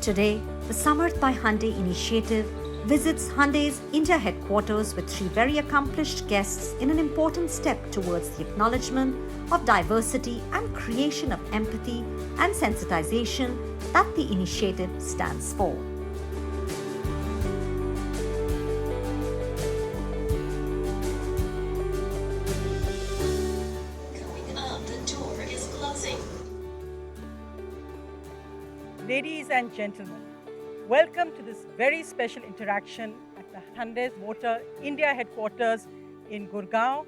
Today, the Samarth by Hyundai initiative visits Hyundai's India headquarters with three very accomplished guests in an important step towards the acknowledgement of diversity and creation of empathy and sensitization that the initiative stands for. Going up, the door is closing. Ladies and gentlemen, welcome to this very special interaction at the Hyundai Motor India headquarters in Gurgaon,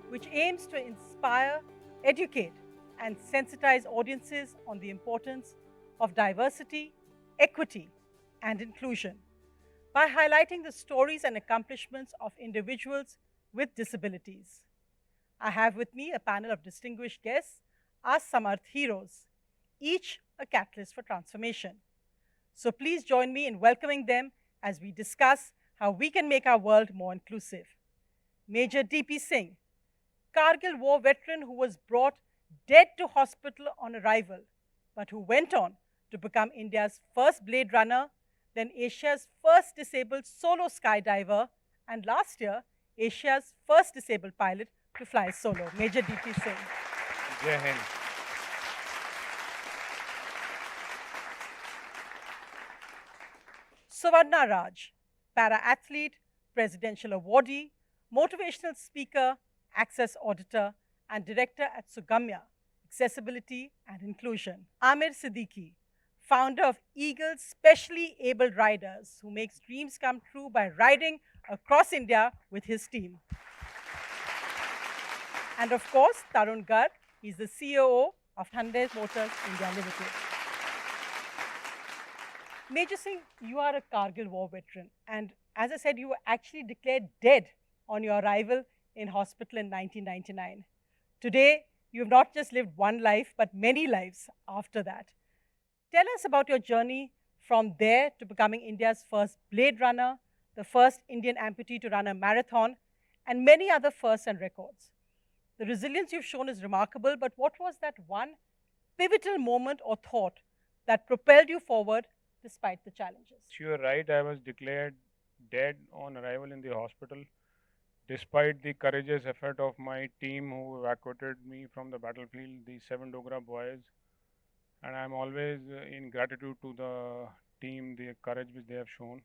which aims to inspire, educate, and sensitize audiences on the importance of diversity, equity, and inclusion by highlighting the stories and accomplishments of individuals with disabilities. I have with me a panel of distinguished guests, our Samarth heroes, each a catalyst for transformation. So please join me in welcoming them as we discuss how we can make our world more inclusive. Major D.P. Singh, Kargil war veteran who was brought dead to hospital on arrival, but who went on to become India's first Blade Runner, then Asia's first disabled solo skydiver, and last year, Asia's first disabled pilot to fly solo. Major D.P. Singh. Jai Hind. Suvarna Raj, para-athlete, presidential awardee, motivational speaker, access auditor, and director at Sugamya, Accessibility and Inclusion. Amir Siddiqui, founder of Eagles Specially Abled Riders, who makes dreams come true by riding across India with his team. And of course, Tarun Garg, he's the CEO of Hyundai Motors India Limited. Major Singh, you are a Kargil war veteran, and as I said, you were actually declared dead on your arrival in hospital in 1999. Today, you have not just lived one life, but many lives after that. Tell us about your journey from there to becoming India's first Blade Runner, the first Indian amputee to run a marathon, and many other firsts and records. The resilience you've shown is remarkable, but what was that one pivotal moment or thought that propelled you forward despite the challenges? You're right, I was declared dead on arrival in the hospital, despite the courageous effort of my team who evacuated me from the battlefield, the 7 Dogra boys. And I'm always in gratitude to the team, the courage which they have shown.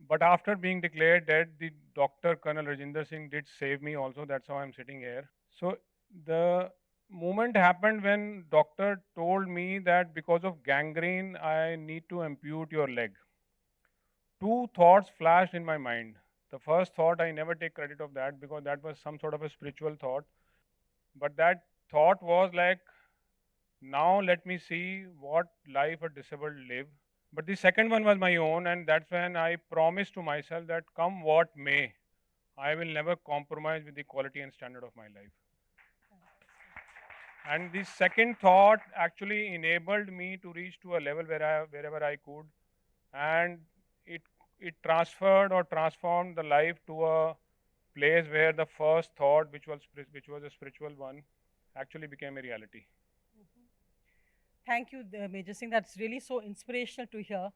But after being declared dead, the doctor, Colonel Rajinder Singh, did save me also. That's how I'm sitting here. So the moment happened when doctor told me that because of gangrene, I need to ampute your leg. Two thoughts flashed in my mind. The first thought, I never take credit of that because that was some sort of a spiritual thought. But that thought was like, now let me see what life a disabled live. But the second one was my own, and that's when I promised to myself that come what may, I will never compromise with the quality and standard of my life. And the second thought actually enabled me to reach to a level wherever I could, and it transferred or transformed the life to a place where the first thought, which was a spiritual one, actually became a reality. Thank you, Major Singh. That's really so inspirational to hear.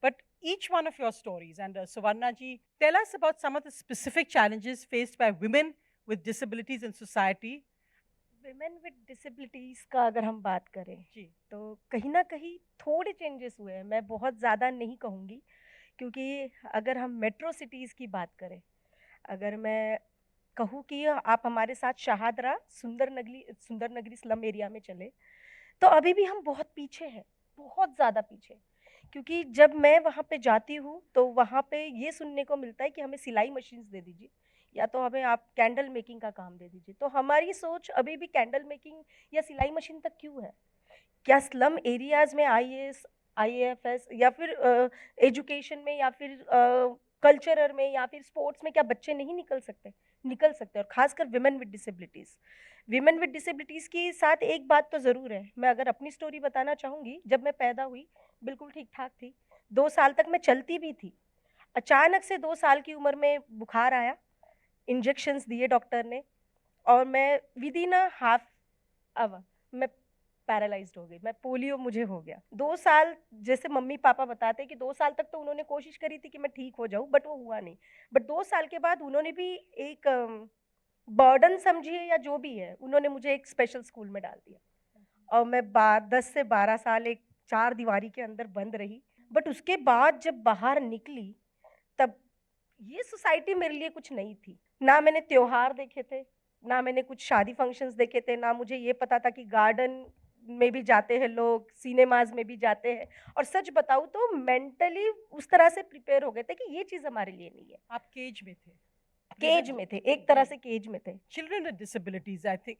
But each one of your stories, and Suvarna ji, tell us about some of the specific challenges faced by women with disabilities in society. Women with disabilities का अगर हम बात करें जी, तो कहीं ना कहीं थोड़े चेंजेस हुए हैं. मैं बहुत ज़्यादा नहीं कहूँगी, क्योंकि अगर हम मेट्रो सिटीज़ की बात करें, अगर मैं कहूँ कि आप हमारे साथ शहादरा सुंदर नगरी स्लम एरिया में चले, तो अभी भी हम बहुत पीछे हैं, बहुत ज़्यादा पीछे. क्योंकि जब मैं वहाँ पे जाती हूँ तो वहाँ पे ये सुनने को मिलता है कि हमें सिलाई मशीन्स दे दीजिए, या तो हमें आप कैंडल मेकिंग का काम दे दीजिए. तो हमारी सोच अभी भी कैंडल मेकिंग या सिलाई मशीन तक क्यों है? क्या स्लम एरियाज़ में आईएएस, आईएएफएस या फिर एजुकेशन में या फिर कल्चरल में या फिर स्पोर्ट्स में क्या बच्चे नहीं निकल सकते? निकल सकते हैं. और ख़ासकर विमेन विद डिसेबिलिटीज़ के साथ एक बात तो ज़रूर है. मैं अगर अपनी स्टोरी बताना चाहूँगी, जब मैं पैदा हुई बिल्कुल ठीक-ठाक थी. 2 साल तक मैं चलती भी थी. अचानक से 2 साल की उम्र में बुखार आया, इंजेक्शंस दिए डॉक्टर ने, और मैं विदिन अ हाफ आवर मैं पैरालाइज्ड हो गई, मैं पोलियो मुझे हो गया। 2 साल जैसे मम्मी-पापा बताते हैं कि 2 साल तक तो उन्होंने कोशिश करी थी कि मैं ठीक हो जाऊँ, बट वो हुआ नहीं। बट 2 साल के बाद उन्होंने भी एक बर्डन समझिए या जो भी है, उन्होंने मुझे एक स्पेशल स्कूल में डाल दिया। और मैं 10 से 12 साल एक 4 दीवारी के अंदर बंद रही। बट उसके बाद जब बाहर निकली, तब ये सोसाइटी मेरे लिए कुछ नहीं थी। ना मैंने त्योहार देखे थे, ना मैंने कुछ शादी फंक्शंस देखे थे, ना मुझे ये पता था कि गार्डन में भी जाते हैं लोग, सिनेमाज़ में भी जाते हैं। और सच बताऊँ तो मेंटली उस तरह से प्रिपेयर हो गए थे कि ये चीज़ हमारे लिए नहीं है। आप केज में थे। केज में थे, एक तरह से केज में थे। Children with disabilities, I think,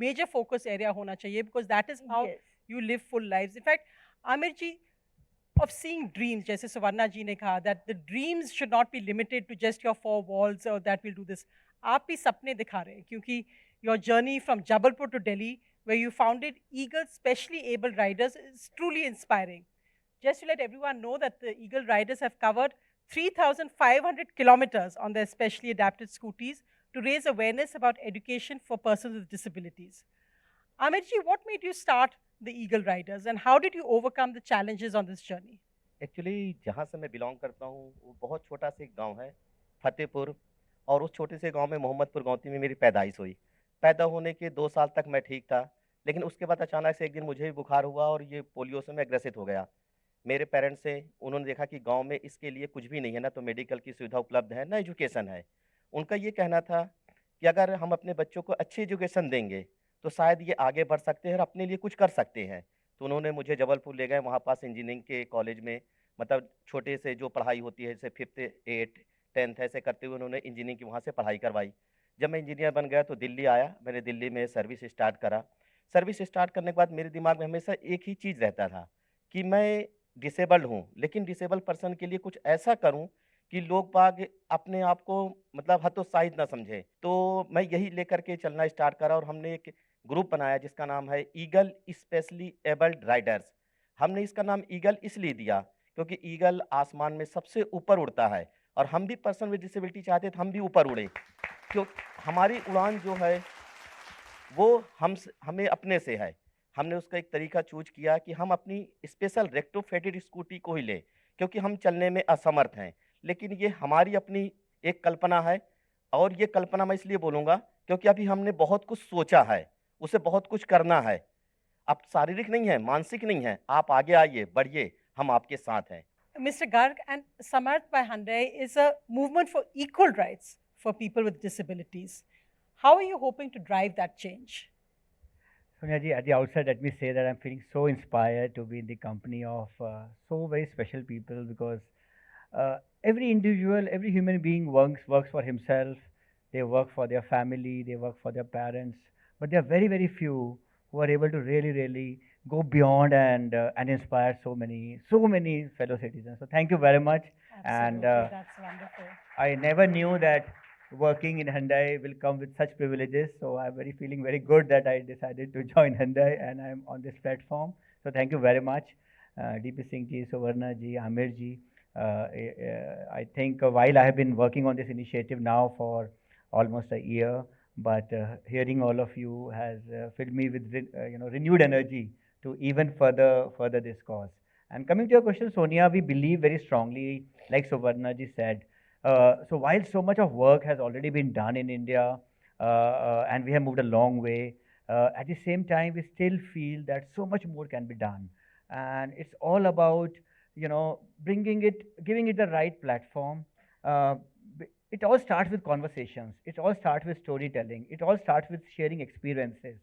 major focus area होना चाहिए because that is how Yes. you live full lives. In fact, Amir ji, of seeing dreams, जैसे सुवर्णा जी ने कहा, that the dreams should not be limited to just your four walls or that will do this. आप भी सपने दिखा रहे हैं क्योंकि your journey from Jabalpur to Delhi, where you founded Eagle Specially Abled Riders, is truly inspiring. Just to let everyone know that the Eagle Riders have covered 3,500 kilometers on their specially adapted scooties to raise awareness about education for persons with disabilities. Amit ji, what made you start the Eagle Riders and how did you overcome the challenges on this journey? Actually जहाँ से मैं belong करता हूँ वो बहुत छोटा सा एक गांव है, फतेहपुर। और उस छोटे से गांव में मोहम्मदपुर गौती में मेरी पैदाइश हुई। पैदा होने के 2 साल तक मैं ठीक था, लेकिन उसके बाद अचानक से एक दिन मुझे भी बुखार हुआ और ये पोलियो से मैं ग्रसित हो गया। मेरे पेरेंट्स से उन्होंने देखा कि गांव में इसके लिए कुछ भी नहीं है, ना तो मेडिकल की सुविधा उपलब्ध है, ना एजुकेशन है। उनका ये कहना था कि अगर हम अपने बच्चों को अच्छी एजुकेशन देंगे तो शायद ये आगे बढ़ सकते हैं और अपने लिए कुछ कर सकते हैं। तो उन्होंने मुझे जबलपुर ले गए, वहाँ पास इंजीनियरिंग के कॉलेज में, मतलब छोटे से जो पढ़ाई होती है जैसे 5th 8th 10th ऐसे करते हुए उन्होंने इंजीनियरिंग की वहाँ से पढ़ाई करवाई। जब मैं इंजीनियर बन गया तो दिल्ली आया, मैंने दिल्ली में सर्विस स्टार्ट करा। सर्विस स्टार्ट करने के बाद मेरे दिमाग में हमेशा एक ही चीज़ रहता था कि मैं डिसेबल्ड हूँ, लेकिन डिसेबल पर्सन के लिए कुछ ऐसा करूँ कि लोग बाग अपने आप को मतलब हतोत्साहित ना समझे। तो मैं यही लेकर के चलना स्टार्ट करा और हमने एक ग्रुप बनाया जिसका नाम है ईगल स्पेशली एबल्ड राइडर्स। हमने इसका नाम ईगल इसलिए दिया क्योंकि ईगल आसमान में सबसे ऊपर उड़ता है और हम भी पर्सन विद डिसेबिलिटी चाहते थे हम भी ऊपर उड़े, क्यों हमारी उड़ान जो है वो हमें अपने से है। हमने उसका एक तरीका चूज किया कि हम अपनी स्पेशल रेक्टोफेटेड स्कूटी को ही लें क्योंकि हम चलने में असमर्थ हैं, लेकिन ये हमारी अपनी एक कल्पना है। और ये कल्पना मैं इसलिए बोलूँगा क्योंकि अभी हमने बहुत कुछ सोचा है, उसे बहुत कुछ करना है। अब शारीरिक नहीं है, मानसिक नहीं है, आप आगे आइए, बढ़िए, हम आपके साथ हैं। Mr. Garg, and Samarth by Hyundai is a movement for equal rights for people with disabilities. How are you hoping to drive that change? Sonia ji, at the outset, let me say that I'm feeling so inspired to be in the company of so very special people because every individual, every human being works for himself. They work for their family, they work for their parents, but there are very, very few who are able to really go beyond and inspire so many fellow citizens. So thank you very much. And That's wonderful. I never knew that working in Hyundai will come with such privileges. So I'm feeling very good that I decided to join Hyundai and I'm on this platform. So thank you very much, DP Singh ji, Suvarna ji, Amir ji. I think while I have been working on this initiative now for almost a year, but hearing all of you has filled me with renewed energy to even further this cause. And coming to your question, Sonia, we believe very strongly, like Suvarna ji said. So while so much of work has already been done in India and we have moved a long way, at the same time we still feel that so much more can be done. And it's all about giving it the right platform. It all starts with conversations. It all starts with storytelling. It all starts with sharing experiences.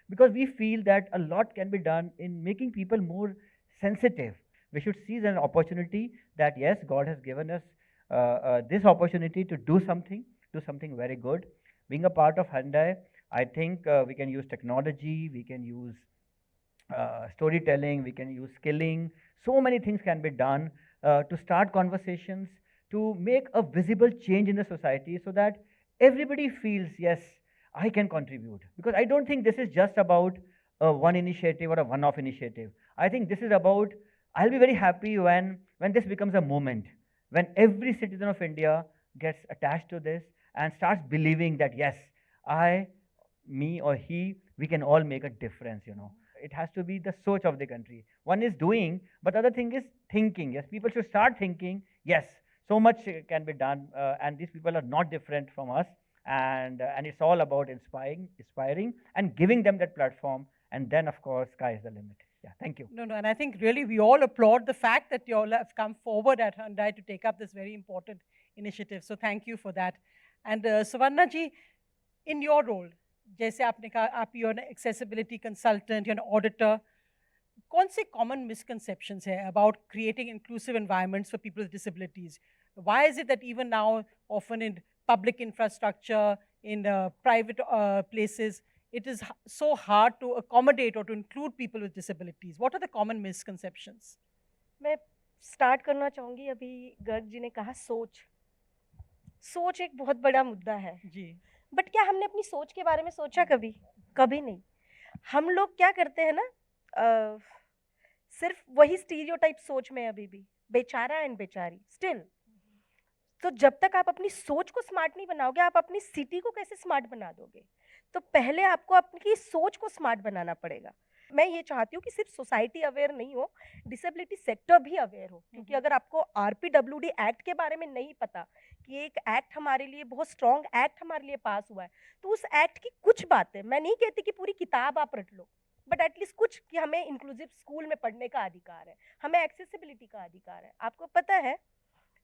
Because we feel that a lot can be done in making people more sensitive. We should seize an opportunity that, yes, God has given us this opportunity to do something very good. Being a part of Hyundai, I think we can use technology, we can use storytelling, we can use skilling. So many things can be done to start conversations, to make a visible change in the society so that everybody feels, yes, I can contribute. Because I don't think this is just about one initiative or a one-off initiative. I think this is about, I'll be very happy when this becomes a movement, when every citizen of India gets attached to this and starts believing that, yes, me or he, we can all make a difference, it has to be the soch of the country. One is doing, but other thing is thinking. Yes, people should start thinking. Yes, so much can be done, and these people are not different from us, and it's all about inspiring, and giving them that platform, and then of course, sky is the limit. Yeah, thank you. No, no, and I think really we all applaud the fact that you all have come forward at Hyundai to take up this very important initiative. So thank you for that. And Suvarna ji, in your role, जैसे आपने कहा आप you're an accessibility consultant, you're an auditor, कौन से common misconceptions है about creating inclusive environments for people with disabilities? Why is it that even now, often in public infrastructure, in private places, it is so hard to accommodate or to include people with disabilities? What are the common misconceptions? मैं start करना चाहूँगी, अभी गर्ग जी ने कहा सोच एक बहुत बड़ा मुद्दा है जी। बट क्या हमने अपनी सोच के बारे में सोचा कभी? कभी नहीं। हम लोग क्या करते हैं ना, सिर्फ वही स्टीरियोटाइप सोच में अभी भी बेचारा एंड बेचारी स्टिल। तो जब तक आप अपनी सोच को स्मार्ट नहीं बनाओगे, आप अपनी सिटी को कैसे स्मार्ट बना दोगे? तो पहले आपको अपनी सोच को स्मार्ट बनाना पड़ेगा। मैं ये चाहती हूँ कि सिर्फ सोसाइटी अवेयर नहीं हो, डिसेबिलिटी सेक्टर भी अवेयर हो, क्योंकि अगर आपको आरपीडब्ल्यूडी एक्ट के बारे में नहीं पता कि एक एक्ट हमारे लिए बहुत स्ट्रॉन्ग एक्ट हमारे लिए पास हुआ है, तो उस एक्ट की कुछ बातें, मैं नहीं कहती कि पूरी किताब आप रट लो, बट एटलीस्ट कुछ कि हमें इंक्लूसिव स्कूल में पढ़ने का अधिकार है, हमें एक्सेसिबिलिटी का अधिकार है। आपको पता है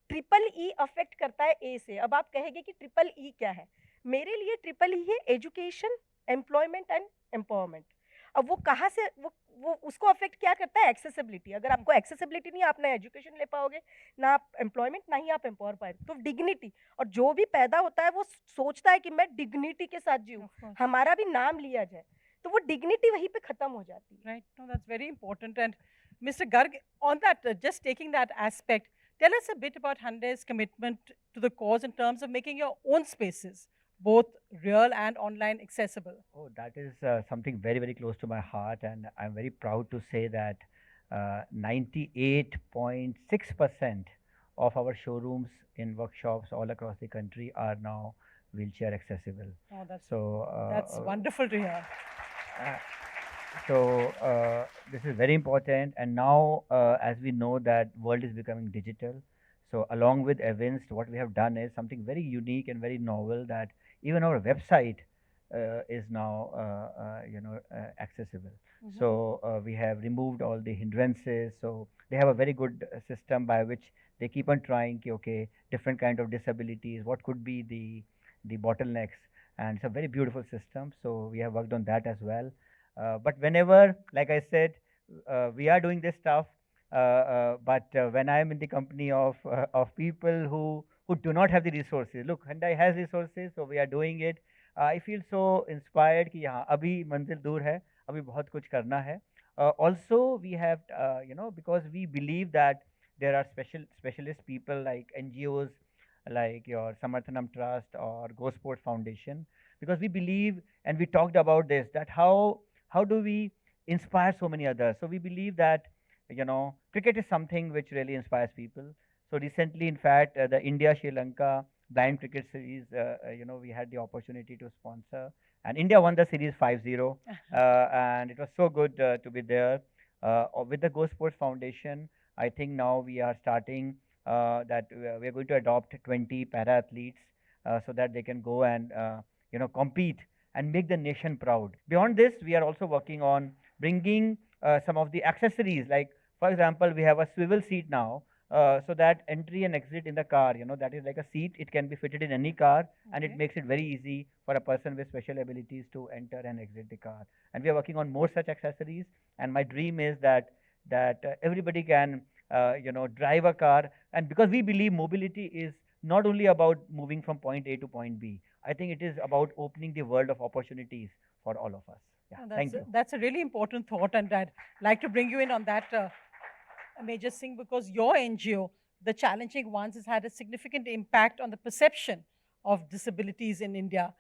ट्रिपल अफेक्ट करता है ए से। अब आप कहेंगे कि ट्रिपल ई क्या है? मेरे लिए ट्रिपल ई है एजुकेशन, एम्प्लॉयमेंट एंड एम्पावरमेंट। अब वो कहाँ से वो उसको अफेक्ट क्या करता है? एक्सेसिबिलिटी। अगर आपको एक्सेसिबिलिटी नहीं, आप ना एजुकेशन ले पाओगे, ना आप एम्प्लॉयमेंट, ना ही आप एम्पावर पाओगे। तो डिग्निटी, और जो भी पैदा होता है वो सोचता है कि मैं डिग्निटी के साथ जीऊँ, हमारा भी नाम लिया जाए, तो वो डिग्निटी वहीं पे खत्म हो जाती है। Right, no, that's very important. And Mr. Garg, on that, just taking that aspect, tell us a bit about Hyundai's commitment to the cause in terms of making your own spaces, both real and online, accessible. Oh, that is something very, very close to my heart, and I'm very proud to say that 98.6% of our showrooms in workshops all across the country are now wheelchair accessible. Oh, that's So that's wonderful to hear. This is very important, and now as we know that world is becoming digital, so along with events, what we have done is something very unique and very novel, that even our website is now accessible. So we have removed all the hindrances. So they have a very good system by which they keep on trying, okay, different kind of disabilities, what could be the bottlenecks, and it's a very beautiful system. So we have worked on that as well. But whenever, like I said, we are doing this stuff, but when I am in the company of people who do not have the resources, look, Hyundai has resources, so we are doing it. I feel so inspired कि यहाँ अभी मंजिल दूर है, अभी बहुत कुछ करना है. Also, we have, because we believe that there are specialist people like NGOs, like your Samarthanam Trust or GoSport Foundation, because we believe, and we talked about this, that how do we inspire so many others. So we believe that, cricket is something which really inspires people. So recently, in fact, the India-Sri Lanka blind cricket series, we had the opportunity to sponsor, and India won the series 5-0, and it was so good to be there. With the GoSports Foundation, I think now we are starting that we are going to adopt 20 para-athletes so that they can go and, compete and make the nation proud. Beyond this, we are also working on bringing some of the accessories, like, for example, we have a swivel seat now, so that entry and exit in the car, that is like a seat, it can be fitted in any car, and it makes it very easy for a person with special abilities to enter and exit the car. And we are working on more such accessories, and my dream is that everybody can, drive a car, and because we believe mobility is not only about moving from point A to point B, I think it is about opening the world of opportunities for all of us. Yeah, thank you. That's a really important thought, and I'd like to bring you in on that, Major Singh, because your NGO, The Challenging Ones, has had a significant impact on the perception of disabilities in India.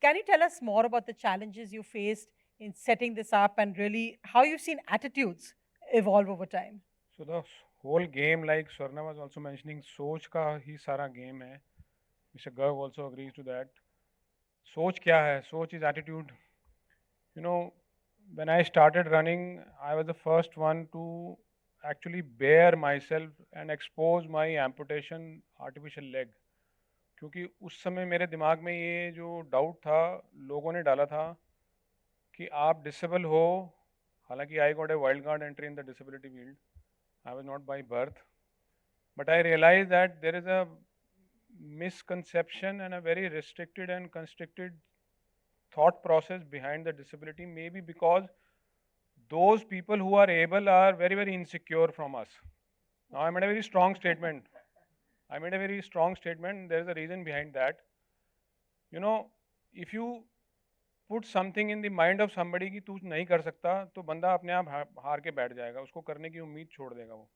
Can you tell us more about the challenges you faced in setting this up, and really how you've seen attitudes evolve over time? So the whole game, like Swarna was also mentioning, सोच का ही सारा game है. Mr. Garg also agrees to that. सोच क्या है? सोच is attitude. when I started running, I was the first one to actually bare myself and expose my amputation artificial leg. क्योंकि उस समय मेरे दिमाग में ये जो डाउट था, लोगों ने डाला था कि आप डिसेबल हो, हालांकि I got a wild card entry in the disability field, I was not by birth, but I realized that there is a misconception and a very restricted and constricted thought process behind the disability, maybe because those people who are able are very, very insecure from us. Now, I made a very strong statement. I made a very strong statement. There is a reason behind that. You know, if you put something in the mind of somebody कि तू नहीं कर सकता, तो बंदा अपने आप हार के बैठ जाएगा, उसको करने की उम्मीद छोड़ देगा वो.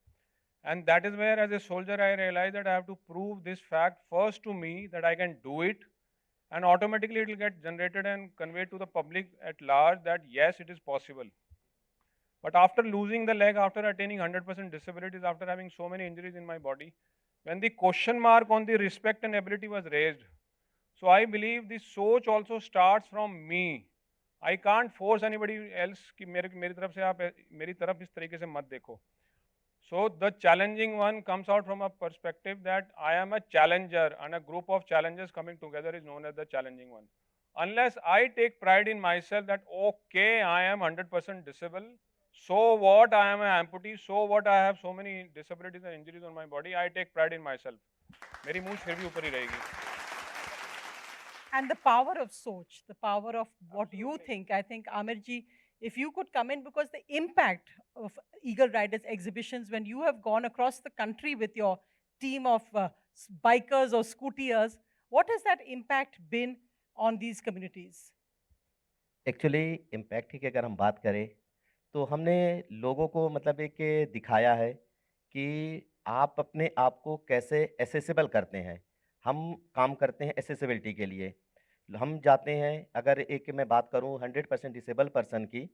And that is where, as a soldier, I realized that I have to prove this fact first to me that I can do it, and automatically it will get generated and conveyed to the public at large that yes, it is possible. But after losing the leg, after attaining 100% disabilities, after having so many injuries in my body, when the question mark on the respect and ability was raised, so I believe the soch also starts from me. I can't force anybody else कि मेरी तरफ से आप मेरी तरफ इस तरीके से मत देखो. So the challenging one comes out from a perspective that I am a challenger, and a group of challengers coming together is known as the challenging one. Unless I take pride in myself that okay, I am 100% disabled, so what, I am an amputee, so what, I have so many disabilities and injuries on my body, I take pride in myself. मेरी मूंछ फिर भी ऊपर ही रहेगी. And the power of Soch, the power of what you think. I think, Amirji, if you could come in, because the impact of Eagle Riders exhibitions, when you have gone across the country with your team of bikers or scootiers, what has that impact been on these communities? Actually impact की अगर हम बात करें तो हमने लोगों को मतलब एक दिखाया है कि आप अपने आप को कैसे एसेसिबल करते हैं. हम काम करते हैं एसेसिबिलिटी के लिए. हम जाते हैं, अगर एक मैं बात करूं 100% डिसेबल पर्सन की,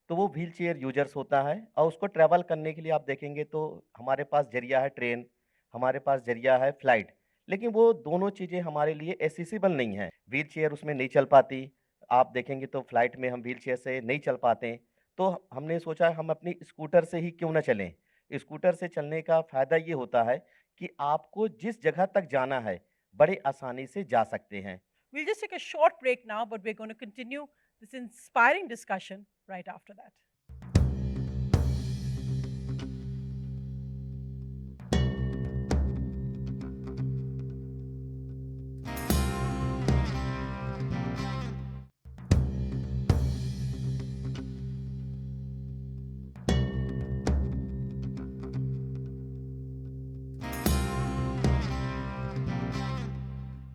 तो वो व्हील चेयर यूजर्स होता है और उसको ट्रैवल करने के लिए आप देखेंगे तो हमारे पास जरिया है ट्रेन, हमारे पास जरिया है फ्लाइट, लेकिन वो दोनों चीज़ें हमारे लिए एसेसिबल नहीं हैं. व्हील चेयर उसमें नहीं चल पाती, आप देखेंगे तो फ्लाइट में हम व्हील चेयर से नहीं चल पाते हैं. तो हमने सोचा हम अपनी स्कूटर से ही क्यों ना चलें. स्कूटर से चलने का फ़ायदा ये होता है कि आपको जिस जगह तक जाना है बड़े आसानी से जा सकते हैं. We'll just take a short break now, but we're going to continue this inspiring discussion right after that.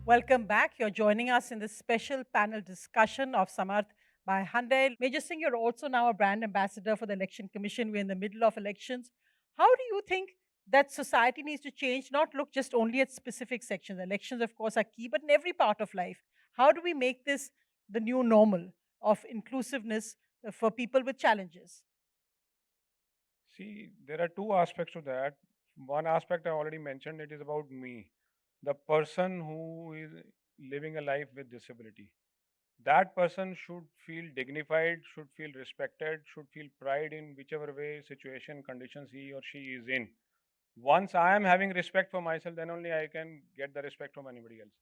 Welcome back. You're joining us in this special panel discussion of Samarth by Hyundai. Major Singh, you're also now a brand ambassador for the Election Commission. We're in the middle of elections. How do you think that society needs to change, not look just only at specific sections? Elections, of course, are key, but in every part of life. How do we make this the new normal of inclusiveness for people with challenges? See, there are two aspects to that. One aspect I already mentioned, it is about me, the person who is living a life with disability. That person should feel dignified, should feel respected, should feel pride in whichever way, situation, conditions he or she is in. Once I am having respect for myself, then only I can get the respect from anybody else.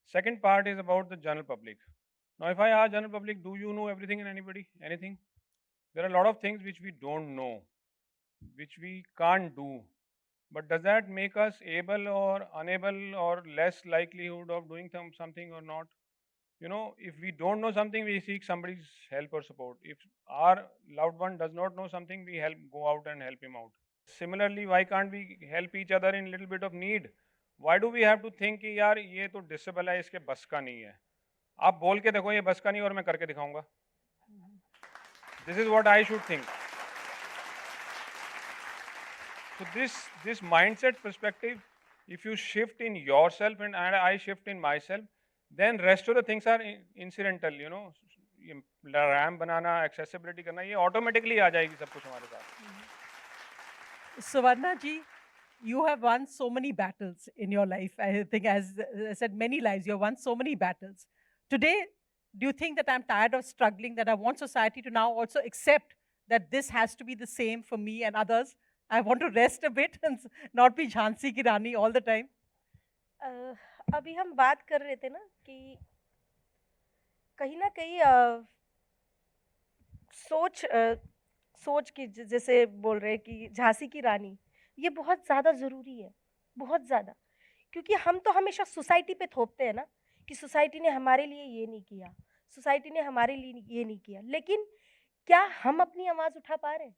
Second part is about the general public. Now, if I ask general public, do you know everything and anybody, anything? There are a lot of things which we don't know, which we can't do. But does that make us able or unable or less likelihood of doing something or not? You know, if we don't know something, we seek somebody's help or support. If our loved one does not know something, we go out and help him out. Similarly, why can't we help each other in little bit of need? Why do we have to think कि यार ये तो disable है, इसके बस का नहीं है. आप बोल के देखो ये बस का नहीं और मैं करके दिखाऊंगा. This is what I should think. So this mindset perspective, if you shift in yourself and I shift in myself, then rest of the things are incidental. You know, RAM banana, accessibility करना, ये automatically आ जाएगी सब कुछ हमारे साथ. Suvarna ji, you have won so many battles in your life. I think, as I said, many lives. You have won so many battles. Today, Do you think that I'm tired of struggling, that I want society to now also accept that this has to be the same for me and others? I want to rest a bit and not be Jhansi ki Rani all the time. अभी हम बात कर रहे थे ना कि कहीं ना कहीं सोच की जैसे बोल रहे हैं कि झांसी की रानी, ये बहुत ज़्यादा ज़रूरी है, बहुत ज़्यादा। क्योंकि हम तो हमेशा सोसाइटी पे थोपते हैं ना कि सोसाइटी ने हमारे लिए ये नहीं किया, सोसाइटी ने हमारे लिए ये नहीं किया, लेकिन क्या हम अपनी आवाज़ उठा पा रहे हैं?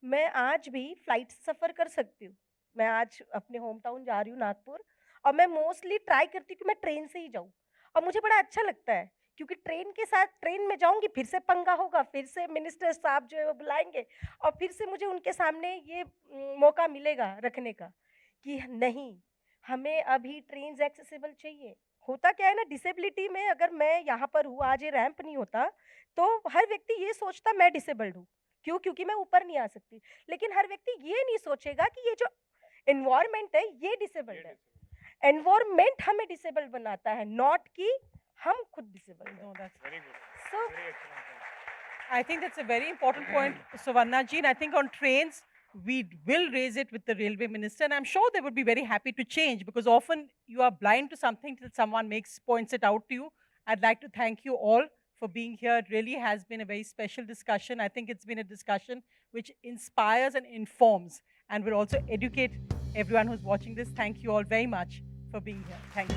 मैं आज भी फ्लाइट से सफ़र कर सकती हूँ। मैं आज अपने होम टाउन जा रही हूँ नागपुर, और मैं मोस्टली ट्राई करती हूँ कि मैं ट्रेन से ही जाऊँ, और मुझे बड़ा अच्छा लगता है क्योंकि ट्रेन में जाऊँगी, फिर से पंगा होगा, फिर से मिनिस्टर साहब जो है वो बुलाएँगे, और फिर से मुझे उनके सामने ये मौका मिलेगा रखने का कि नहीं, हमें अभी ट्रेन्स एक्सेसिबल चाहिए। होता क्या है ना, डिसेबिलिटी में अगर मैं यहाँ पर हूँ, आज ये रैंप नहीं होता, तो हर व्यक्ति ये सोचता मैं डिसेबल्ड हूँ। क्यों? क्योंकि मैं ऊपर नहीं आ सकती। लेकिन हर व्यक्ति ये नहीं सोचेगा कि ये जो एनवायरनमेंट है, ये डिसेबल्ड है। एनवायरनमेंट हमें डिसेबल्ड बनाता है, नॉट कि हम खुद डिसेबल्ड हैं। No, that's Very good. So, Very excellent point. I think that's a very important point, Suvarna ji. And I think on trains, we will raise it with the railway minister. And I'm sure they would be very happy to change, because often you are blind to something till someone points it out to you. I'd like to thank you all for being here. It really has been a very special discussion. I think it's been a discussion which inspires and informs and will also educate everyone who's watching this. Thank you all very much for being here. Thank you.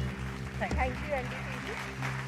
Thank you. thank you, NDTV.